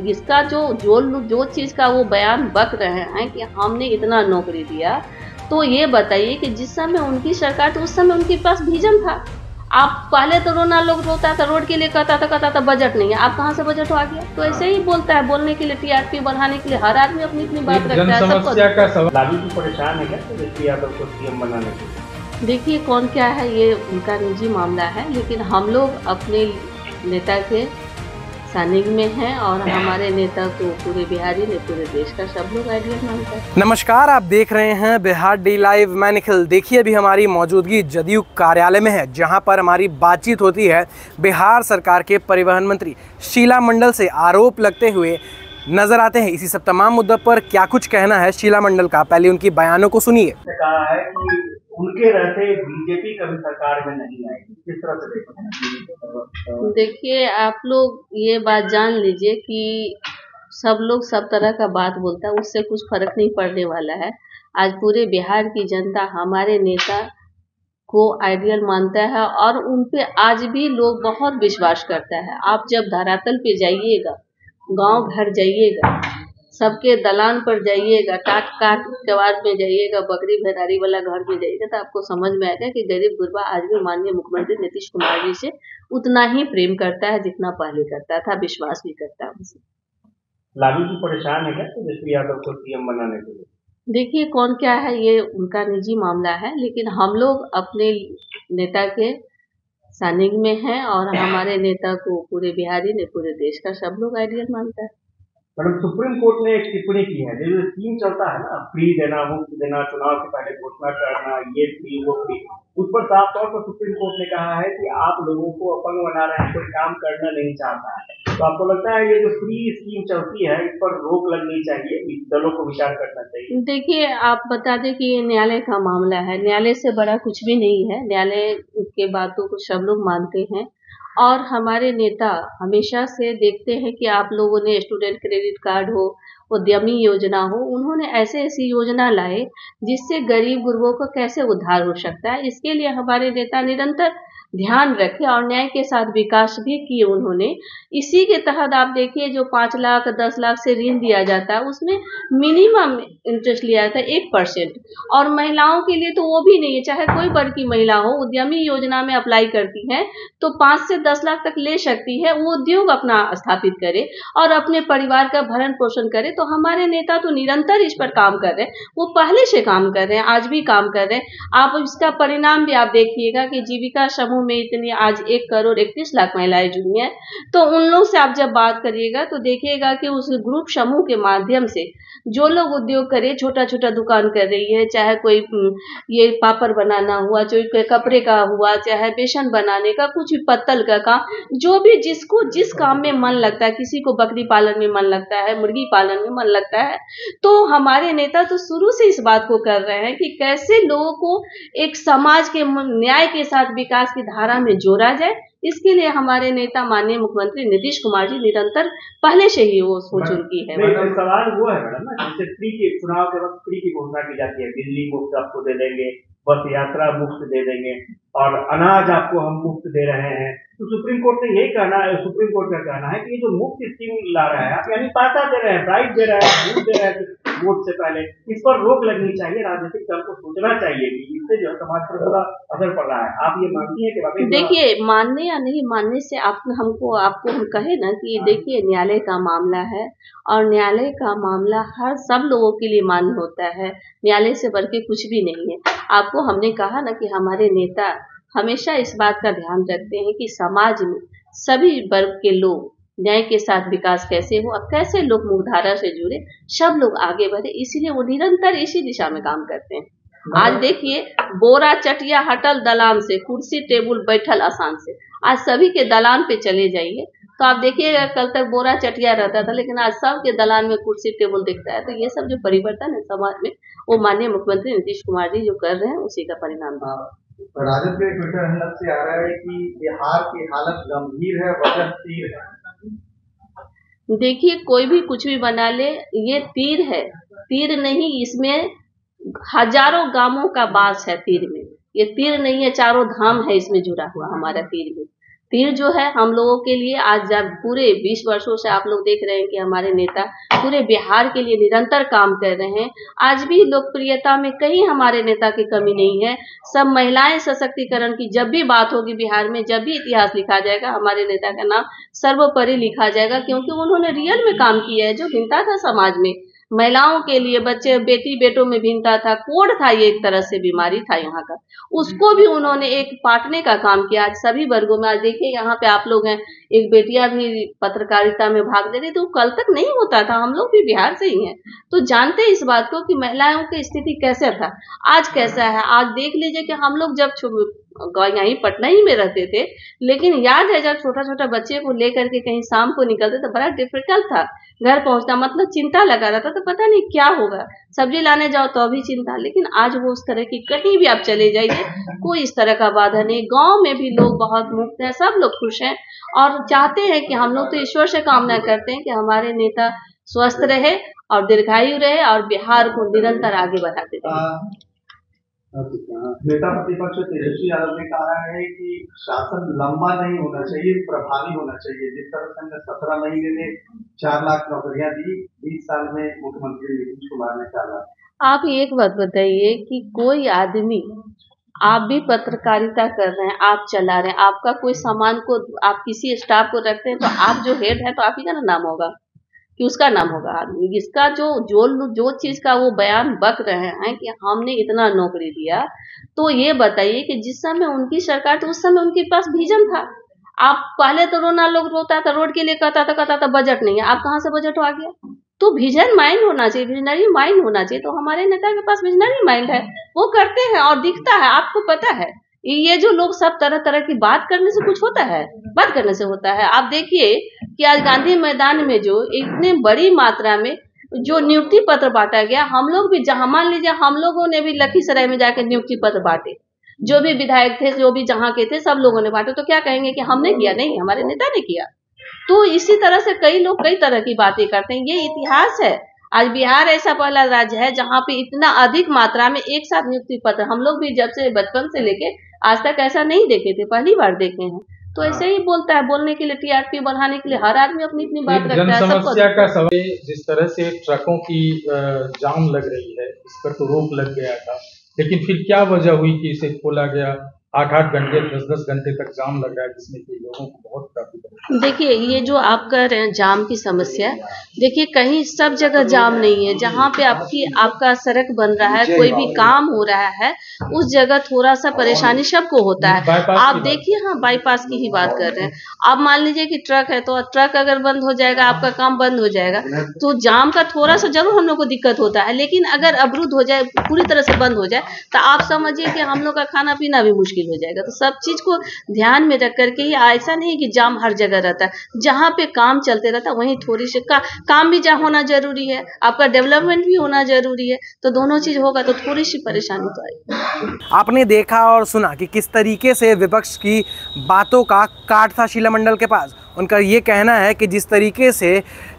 इसका जो चीज़ का वो बयान बक रहे हैं कि हमने इतना नौकरी दिया, तो ये बताइए कि जिस समय उनकी सरकार थी उस समय उनके पास विजन था। आप पहले तो लोग रोता था, रोड के लिए कहता था बजट नहीं है, आप कहाँ से बजट आ गया? तो ऐसे ही बोलता है, बोलने के लिए, टीआरपी बढ़ाने के लिए हर आदमी अपनी अपनी बात रखता है। समस्या का सवाल लालू जी परेशान है क्या तेजस्वी यादव को सीएम बनाने के लिए? देखिए कौन क्या है ये उनका निजी मामला है, लेकिन हम लोग अपने नेता के सानिध्य में हैं और हमारे नेता को पूरे बिहारी ने, पूरे देश का सब लोग आइडियल मानता है। नमस्कार, आप देख रहे हैं बिहार डी लाइव। मैं निखिल। देखिए अभी हमारी मौजूदगी जदयू कार्यालय में है, जहां पर हमारी बातचीत होती है बिहार सरकार के परिवहन मंत्री शीला मंडल से। आरोप लगते हुए नजर आते हैं। इसी सब तमाम मुद्दों पर क्या कुछ कहना है शीला मंडल का, पहले उनकी बयानों को सुनिए। कहा है कि उनके रहते बीजेपी कभी सरकार में नहीं आएगी, किस तरह से देखते हैं? देखिए आप लोग ये बात जान लीजिए कि सब लोग सब तरह का बात बोलता है, उससे कुछ फर्क नहीं पड़ने वाला है। आज पूरे बिहार की जनता हमारे नेता को आइडियल मानता है और उन पे आज भी लोग बहुत विश्वास करता है। आप जब धरातल पे जाइएगा, गांव घर जाइएगा, सबके दलान पर जाइएगा, काट कबाड़ में जाइएगा, बकरी भेरारी वाला घर में जाइएगा, तो आपको समझ में आएगा कि गरीब गुरबा आज भी माननीय मुख्यमंत्री नीतीश कुमार जी से उतना ही प्रेम करता है जितना पहले करता था, विश्वास भी करता है उनसे। लालू जी परेशान है क्या तेजस्वी यादव को सीएम बनाने के लिए? देखिए कौन क्या है ये उनका निजी मामला है, लेकिन हम लोग अपने नेता के सानिध्य में हैं और हमारे नेता को पूरे बिहारी ने, पूरे देश का सब लोग आइडियल मानता है। मैडम, सुप्रीम कोर्ट ने एक टिप्पणी की है, जो स्कीम चलता है ना, फ्री देना, मुफ्त देना, चुनाव के पहले घोषणा करना, ये फ्री वो फ्री, उस पर साफ तौर पर सुप्रीम कोर्ट ने कहा है कि आप लोगों को अपंग बना रहे हैं, कोई काम करना नहीं चाहता है। तो आपको लगता है ये जो फ्री स्कीम चलती है इस पर रोक लगनी चाहिए, दलों को विचार करना चाहिए? देखिए आप बता दें कि ये न्यायालय का मामला है, न्यायालय से बड़ा कुछ भी नहीं है। न्यायालय के बातों को सब लोग मानते हैं और हमारे नेता हमेशा से देखते हैं कि आप लोगों ने स्टूडेंट क्रेडिट कार्ड हो, उद्यमी योजना हो, उन्होंने ऐसी योजना लाए जिससे गरीब गुरबों को कैसे उद्धार हो सकता है। इसके लिए हमारे नेता निरंतर ध्यान रखे और न्याय के साथ विकास भी किए उन्होंने। इसी के तहत आप देखिए जो 5 लाख 10 लाख से ऋण दिया जाता है उसमें मिनिमम इंटरेस्ट लिया जाता है 1%, और महिलाओं के लिए तो वो भी नहीं है, चाहे कोई वर्ग की महिला हो, उद्यमी योजना में अप्लाई करती है तो 5 से 10 लाख तक ले सकती है। वो उद्योग अपना स्थापित करे और अपने परिवार का भरण पोषण करे। तो हमारे नेता तो निरंतर इस पर काम कर रहे हैं, वो पहले से काम कर रहे हैं, आज भी काम कर रहे हैं। आप इसका परिणाम भी आप देखिएगा कि जीविका समूह में इतनी आज 1 करोड़ 31 लाख महिलाएं जुड़ी हैं। तो उन लोग से आप जब बात करिएगा तो देखिएगा कि उस ग्रुप समूह के माध्यम से जो लोग उद्योग करे, छोटा छोटा दुकान कर रही है, चाहे कोई ये पापड़ बनाना हुआ, जो कपड़े का हुआ, चाहे बेसन बनाने का, कुछ भी पत्तल का काम, जो भी जिसको जिस काम में मन लगता है, किसी को बकरी पालन में मन लगता है, मुर्गी पालन में मन लगता है, तो हमारे नेता तो शुरू से इस बात को कर रहे हैं कि कैसे लोगों को एक समाज के न्याय के साथ विकास की धारा में जोड़ा जाए। इसके लिए हमारे नेता माननीय मुख्यमंत्री नीतीश कुमार जी निरंतर पहले से ही वो सोच उनकी है। सवाल वो है मैडम ना, जैसे फ्री के चुनाव के वक्त फ्री की घोषणा की जाती है, बिजली मुफ्त आपको दे देंगे, बस यात्रा मुफ्त दे देंगे और अनाज आपको हम मुफ्त दे रहे हैं। तो सुप्रीम कोर्ट ने यही कहना है, सुप्रीम कोर्ट का कहना है कि ये जो मुफ्त स्कीम ला रहा है आप, यानी पैसा दे रहे हैं, प्राइस दे रहे हैं, वोट दे रहे हैं वोट से पहले, इस पर रोक लगनी चाहिए। राजनीतिक दल को सोचना चाहिए कि इससे जो समाज पर बुरा असर पड़ रहा है। आप ये मानती है कि वाकई? देखिए मानने या नहीं मानने से आपको हम कहे ना कि देखिए न्यायालय का मामला है और न्यायालय का मामला हर सब लोगों के लिए मान्य होता है, न्यायालय से बढ़ के कुछ भी नहीं है। आपको हमने कहा ना कि हमारे नेता हमेशा इस बात का ध्यान रखते हैं कि समाज में सभी वर्ग के लोग न्याय के साथ विकास कैसे हो और कैसे लोग मुख्यधारा से जुड़े, सब लोग आगे बढ़े, इसीलिए वो निरंतर इसी दिशा में काम करते हैं। आज देखिए बोरा चटिया हटल दलान से, कुर्सी टेबुल बैठल आसान से, आज सभी के दलान पे चले जाइए तो आप देखिएगा कल तक बोरा चटिया रहता था, लेकिन आज सबके दलान में कुर्सी टेबल दिखता है। तो ये सब जो परिवर्तन है समाज में, वो माननीय मुख्यमंत्री नीतीश कुमार जी जो कर रहे हैं उसी का परिणाम है। राजद के ट्विटर हैंडल से आ रहा है कि बिहार की हालत गंभीर है, बजट तीर है। देखिए कोई भी कुछ भी बना ले, ये तीर है, तीर नहीं, इसमें हजारों गांवों का बास है तीर में, ये तीर नहीं है, चारों धाम है इसमें जुड़ा हुआ हमारा तीर में। तीर जो है हम लोगों के लिए आज जब पूरे 20 वर्षों से आप लोग देख रहे हैं कि हमारे नेता पूरे बिहार के लिए निरंतर काम कर रहे हैं। आज भी लोकप्रियता में कहीं हमारे नेता की कमी नहीं है। सब महिलाएं सशक्तिकरण की जब भी बात होगी बिहार में, जब भी इतिहास लिखा जाएगा, हमारे नेता का नाम सर्वोपरि लिखा जाएगा, क्योंकि उन्होंने रियल में काम किया है। जो भिन्नता था समाज में, महिलाओं के लिए, बच्चे बेटी बेटों में भिन्नता था, कोड था, ये एक तरह से बीमारी था यहाँ का, उसको भी उन्होंने एक बांटने का काम किया। आज सभी वर्गों में, आज देखिए यहाँ पे आप लोग हैं, एक बेटियां भी पत्रकारिता में भाग ले रही, तो कल तक नहीं होता था। हम लोग भी बिहार से ही हैं, तो जानते हैं इस बात को कि महिलाओं की स्थिति कैसे था, आज कैसा है। आज देख लीजिए कि हम लोग जब यहीं पटना ही में रहते थे, लेकिन याद है जब छोटा छोटा बच्चे को लेकर के कहीं शाम को निकलते तो बड़ा डिफिकल्ट था घर पहुंचना, मतलब चिंता लगा रहता था, पता नहीं क्या होगा, सब्जी लाने जाओ तो भी चिंता। लेकिन आज वो उस तरह की, कहीं भी आप चले जाइए कोई इस तरह का बाधा नहीं। गांव में भी लोग बहुत मुक्त हैं, सब लोग खुश हैं और चाहते हैं कि हम लोग तो ईश्वर से कामना करते हैं कि हमारे नेता स्वस्थ रहे और दीर्घायु रहे और बिहार को निरंतर आगे बढ़ाते रहे। नेता प्रतिपक्ष तेजस्वी यादव ने कहा है कि शासन लंबा नहीं होना चाहिए, प्रभावी होना चाहिए। जिस तरह से हमने 17 महीने में 4 लाख नौकरियां दी, 20 साल में मुख्यमंत्री नीतीश कुमार ने 4 लाख। आप एक बात बताइए कि कोई आदमी, आप भी पत्रकारिता कर रहे हैं, आप चला रहे हैं, आपका कोई सामान को आप किसी स्टाफ को रखते हैं तो आप जो हेड है तो आप ही का नाम होगा कि उसका नाम होगा। आदमी जिसका जो चीज का वो बयान बक रहे हैं कि हमने इतना नौकरी दिया, तो ये बताइए कि जिस समय उनकी सरकार थी उस समय उनके पास विजन था। आप पहले तो लोग रोता था, रोड के लिए कहता था बजट नहीं है, आप कहाँ से बजट आ गया? तो विजन माइंड होना चाहिए, विजनरी माइंड होना चाहिए। तो हमारे नेता के पास विजनरी माइंड है, वो करते हैं और दिखता है, आपको पता है। ये जो लोग सब तरह तरह की बात करने से कुछ होता है? बात करने से होता है। आप देखिए कि आज गांधी मैदान में जो इतने बड़ी मात्रा में जो नियुक्ति पत्र बांटा गया, हम लोग भी जहां, मान लीजिए हम लोगों ने भी लखीसराय में जाकर नियुक्ति पत्र बांटे, जो भी विधायक थे, जो भी जहां के थे, सब लोगों ने बांटे, तो क्या कहेंगे कि हमने किया? नहीं, हमारे नेता ने किया। तो इसी तरह से कई लोग कई तरह की बातें करते हैं, ये इतिहास है। आज बिहार ऐसा पहला राज्य है जहाँ पे इतना अधिक मात्रा में एक साथ नियुक्ति पत्र, हम लोग भी जब से बचपन से लेके आज तक ऐसा नहीं देखे थे, पहली बार देखे हैं। तो ऐसे ही बोलता है, बोलने के लिए, टीआरपी बढ़ाने के लिए हर आदमी अपनी अपनी बात रखता है। समस्या का सवाल, जिस तरह से ट्रकों की जाम लग रही है, इस पर तो रोक लग गया था, लेकिन फिर क्या वजह हुई कि इसे खोला गया? 8-8 घंटे 10-10 घंटे तक जाम लग रहा है, जिसमें कि लोगों को बहुत काफी। देखिए, ये जो आप कह रहे हैं जाम की समस्या, देखिए कहीं सब जगह जाम नहीं है। जहाँ पे आपका सड़क बन रहा है, कोई भी काम हो रहा है, उस जगह थोड़ा सा परेशानी सबको होता है। आप देखिए, हाँ, बाईपास की ही बात कर रहे हैं। आप मान लीजिए कि ट्रक है, तो ट्रक अगर बंद हो जाएगा, आपका काम बंद हो जाएगा, तो जाम का थोड़ा सा जरूर हम लोग को दिक्कत होता है। लेकिन अगर अवरुद्ध हो जाए, पूरी तरह से बंद हो जाए, तो आप समझिए कि हम लोग का खाना पीना भी मुश्किल हो जाएगा। तो सब चीज को ध्यान में रख करके ही, ऐसा नहीं कि जाम हर जगह रहता है, जहाँ पे काम चलते रहता है वहीं थोड़ी सी काम भी जहाँ होना जरूरी है, आपका डेवलपमेंट भी होना जरूरी है। तो दोनों चीज होगा तो थोड़ी सी परेशानी तो आएगी। आपने देखा और सुना कि किस तरीके से विपक्ष की बातों का काट था शीला मंडल के पास। उनका ये कहना है कि जिस तरीके से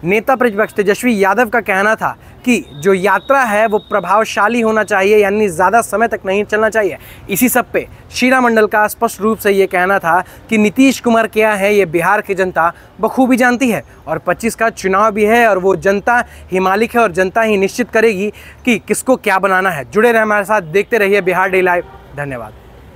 नेता प्रतिपक्ष तेजस्वी यादव का कहना था कि जो यात्रा है वो प्रभावशाली होना चाहिए, यानी ज़्यादा समय तक नहीं चलना चाहिए, इसी सब पे शीला मंडल का स्पष्ट रूप से ये कहना था कि नीतीश कुमार क्या है ये बिहार की जनता बखूबी जानती है और 25 का चुनाव भी है और वो जनता ही मालिक है और जनता ही निश्चित करेगी कि किसको क्या बनाना है। जुड़े रहे हमारे साथ, देखते रहिए बिहार डे लाइव। धन्यवाद।